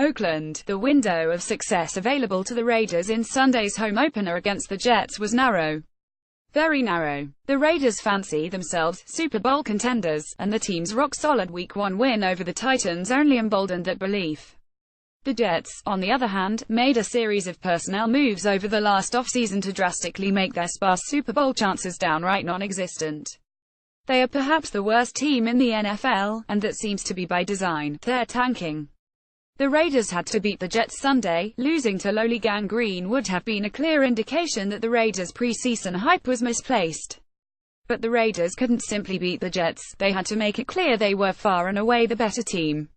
Oakland. The window of success available to the Raiders in Sunday's home opener against the Jets was narrow. Very narrow. The Raiders fancy themselves Super Bowl contenders, and the team's rock-solid Week 1 win over the Titans only emboldened that belief. The Jets, on the other hand, made a series of personnel moves over the last offseason to drastically make their sparse Super Bowl chances downright non-existent. They are perhaps the worst team in the NFL, and that seems to be by design. They're tanking. The Raiders had to beat the Jets Sunday. Losing to lowly Gang Green would have been a clear indication that the Raiders' preseason hype was misplaced. But the Raiders couldn't simply beat the Jets, they had to make it clear they were far and away the better team.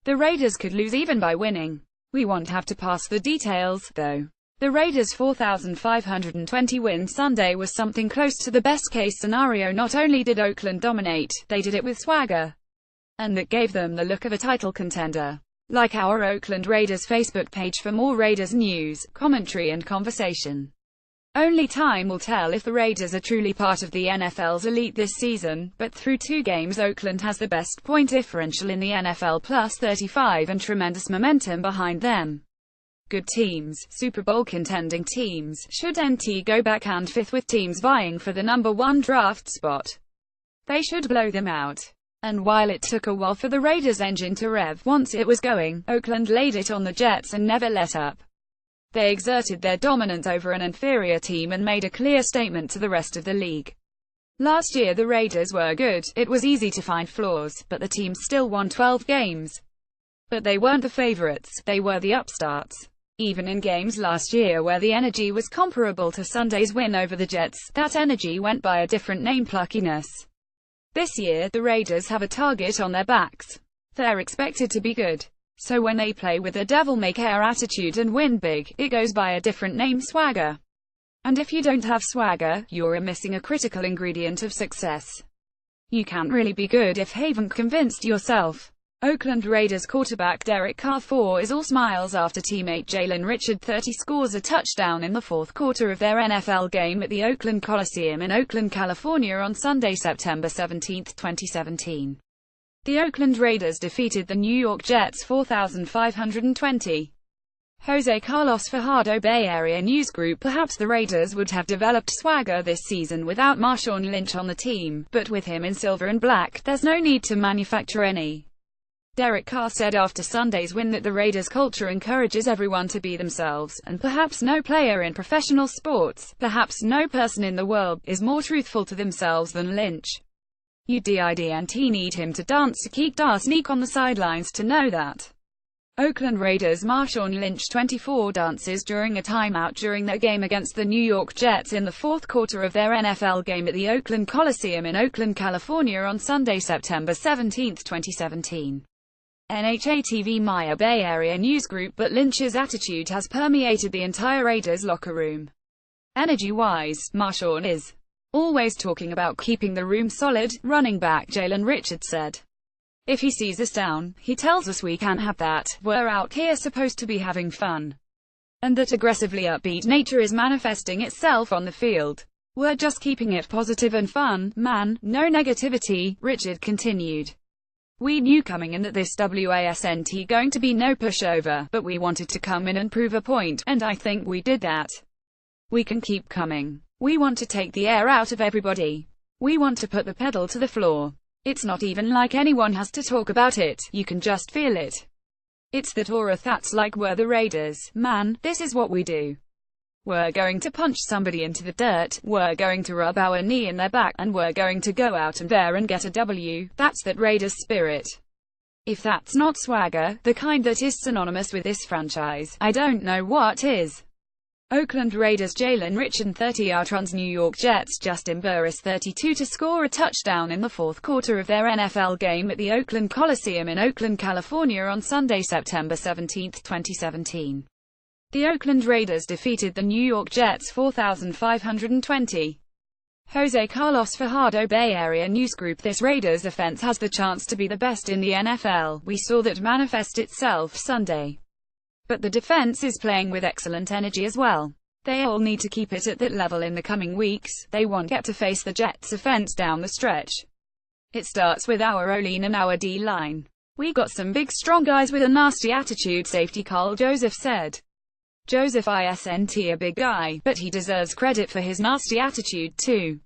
The Raiders could lose even by winning. We won't have to pass the details, though. The Raiders' 4,520 win Sunday was something close to the best-case scenario. Not only did Oakland dominate, they did it with swagger. And that gave them the look of a title contender. Like our Oakland Raiders Facebook page for more Raiders news, commentary and conversation. Only time will tell if the Raiders are truly part of the NFL's elite this season, but through 2 games Oakland has the best point differential in the NFL plus 35 and tremendous momentum behind them. Good teams, Super Bowl contending teams, should NT go backhand fifth with teams vying for the number 1 draft spot. They should blow them out. And while it took a while for the Raiders' engine to rev, once it was going, Oakland laid it on the Jets and never let up. They exerted their dominance over an inferior team and made a clear statement to the rest of the league. Last year the Raiders were good, it was easy to find flaws, but the team still won 12 games. But they weren't the favorites, they were the upstarts. Even in games last year where the energy was comparable to Sunday's win over the Jets, that energy went by a different name: pluckiness. This year, the Raiders have a target on their backs. They're expected to be good. So when they play with a devil-may-care attitude and win big, it goes by a different name: swagger. And if you don't have swagger, you're missing a critical ingredient of success. You can't really be good if haven't convinced yourself. Oakland Raiders quarterback Derek Carr 4 is all smiles after teammate Jalen Richard 30 scores a touchdown in the fourth quarter of their NFL game at the Oakland Coliseum in Oakland, California on Sunday, September 17, 2017. The Oakland Raiders defeated the New York Jets 4,520. Jose Carlos Fajardo, Bay Area News Group. Perhaps the Raiders would have developed swagger this season without Marshawn Lynch on the team, but with him in silver and black, there's no need to manufacture any. Derek Carr said after Sunday's win that the Raiders' culture encourages everyone to be themselves, and perhaps no player in professional sports, perhaps no person in the world, is more truthful to themselves than Lynch. You didn't need him to dance a kick sneak on the sidelines to know that. Oakland Raiders Marshawn Lynch 24 dances during a timeout during their game against the New York Jets in the fourth quarter of their NFL game at the Oakland Coliseum in Oakland, California on Sunday, September 17, 2017. NHA TV Maya Bay Area News Group. But Lynch's attitude has permeated the entire Raiders locker room. Energy-wise, Marshawn is always talking about keeping the room solid. Running back Jalen Richard said, "If he sees us down, he tells us we can't have that. We're out here supposed to be having fun. And that aggressively upbeat nature is manifesting itself on the field. We're just keeping it positive and fun, man, no negativity," Richard continued. "We knew coming in that this wasn't going to be no pushover, but we wanted to come in and prove a point, and I think we did that. We can keep coming. We want to take the air out of everybody. We want to put the pedal to the floor. It's not even like anyone has to talk about it, you can just feel it. It's that aura that's like we're the Raiders, man, this is what we do. We're going to punch somebody into the dirt, we're going to rub our knee in their back, and we're going to go out there and get a W. That's that Raiders spirit. If that's not swagger, the kind that is synonymous with this franchise, I don't know what is." Oakland Raiders Jalen Richard 30 outrons New York Jets Justin Burris 32 to score a touchdown in the fourth quarter of their NFL game at the Oakland Coliseum in Oakland, California on Sunday, September 17, 2017. The Oakland Raiders defeated the New York Jets 4,520. Jose Carlos Fajardo, Bay Area News Group. This Raiders offense has the chance to be the best in the NFL. We saw that manifest itself Sunday. But the defense is playing with excellent energy as well. They all need to keep it at that level in the coming weeks. They won't get to face the Jets offense down the stretch. It starts with our O-line and our D-line. "We got some big strong guys with a nasty attitude," safety Carl Joseph said. Joseph isn't a big guy, but he deserves credit for his nasty attitude too.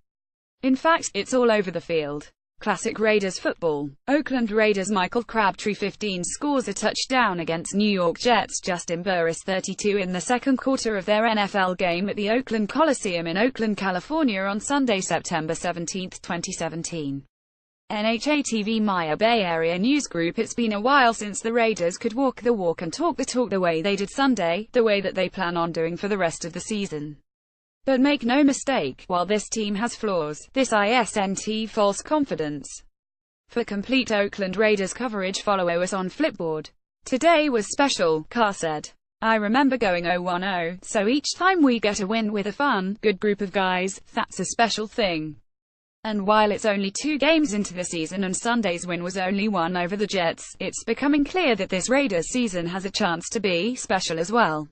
In fact, it's all over the field. Classic Raiders football. Oakland Raiders Michael Crabtree 15 scores a touchdown against New York Jets Justin Burris 32 in the second quarter of their NFL game at the Oakland Coliseum in Oakland, California on Sunday, September 17, 2017. NHA-TV Maya Bay Area News Group. It's been a while since the Raiders could walk the walk and talk the talk the way they did Sunday, the way that they plan on doing for the rest of the season. But make no mistake, while this team has flaws, this isn't false confidence. For complete Oakland Raiders coverage, follow us on Flipboard. "Today was special," Carr said. "I remember going 0-1-0, so each time we get a win with a fun, good group of guys, that's a special thing. And while it's only 2 games into the season and Sunday's win was only one over the Jets, it's becoming clear that this Raiders season has a chance to be special as well."